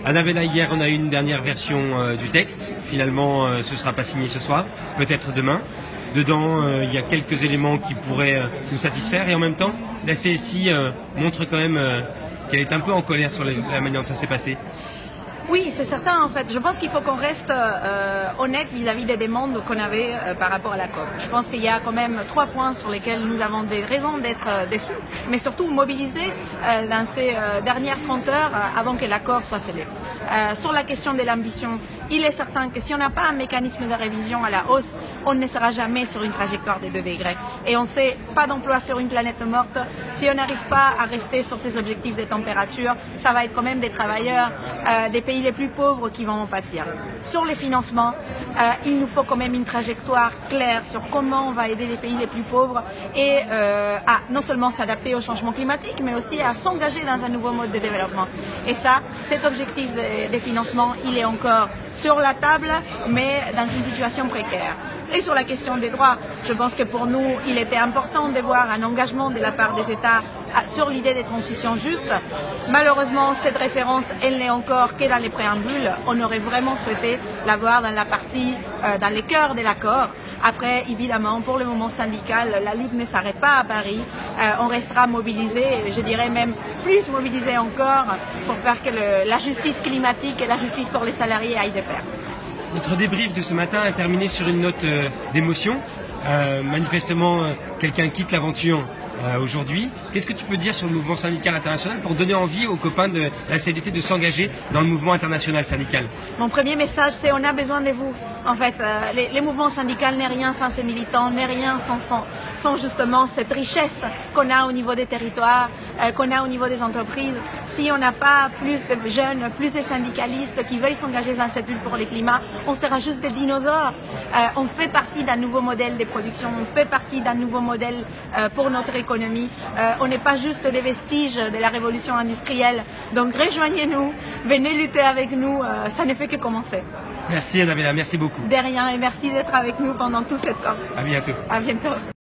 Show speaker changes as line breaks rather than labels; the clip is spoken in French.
Annabella, hier, on a eu une dernière version du texte. Finalement, ce ne sera pas signé ce soir, peut-être demain. Dedans, il y a quelques éléments qui pourraient nous satisfaire. Et en même temps, la CSI montre quand même qu'elle est un peu en colère sur la manière dont ça s'est passé.
Oui, c'est certain en fait. Je pense qu'il faut qu'on reste honnête vis-à-vis des demandes qu'on avait par rapport à la COP. Je pense qu'il y a quand même 3 points sur lesquels nous avons des raisons d'être déçus, mais surtout mobilisés dans ces dernières 30 heures avant que l'accord soit scellé. Sur la question de l'ambition, il est certain que si on n'a pas un mécanisme de révision à la hausse, on ne sera jamais sur une trajectoire des 2 degrés. Et on sait, pas d'emploi sur une planète morte. Si on n'arrive pas à rester sur ces objectifs de température, ça va être quand même des travailleurs des pays les plus pauvres qui vont en pâtir. Sur les financements, il nous faut quand même une trajectoire claire sur comment on va aider les pays les plus pauvres et à non seulement s'adapter au changement climatique, mais aussi à s'engager dans un nouveau mode de développement. Et ça, cet objectif des financements, il est encore sur la table, mais dans une situation précaire. Et sur la question des droits, je pense que pour nous, il était important de voir un engagement de la part des États sur l'idée des transitions justes. Malheureusement, cette référence, elle n'est encore que dans les préambules. On aurait vraiment souhaité l'avoir dans la partie, dans les cœurs de l'accord. Après, évidemment, pour le mouvement syndical, la lutte ne s'arrête pas à Paris. On restera mobilisé, je dirais même plus mobilisé encore, pour faire que la justice climatique et la justice pour les salariés aillent de pair.
Notre débrief de ce matin a terminé sur une note d'émotion. Manifestement, quelqu'un quitte l'aventure aujourd'hui. Qu'est-ce que tu peux dire sur le mouvement syndical international pour donner envie aux copains de la CDT de s'engager dans le mouvement international syndical?
Mon premier message, c'est on a besoin de vous. En fait, les mouvements syndicaux n'est rien sans ces militants, n'est rien sans justement cette richesse qu'on a au niveau des territoires, qu'on a au niveau des entreprises. Si on n'a pas plus de jeunes, plus de syndicalistes qui veulent s'engager dans cette lutte pour le climat, on sera juste des dinosaures. On fait partie d'un nouveau modèle de production, on fait partie d'un nouveau modèle pour notre économie. On n'est pas juste des vestiges de la révolution industrielle. Donc rejoignez-nous, venez lutter avec nous, ça ne fait que commencer.
Merci Annabella, merci beaucoup.
De rien et merci d'être avec nous pendant tout cette temps.
À bientôt.
À bientôt.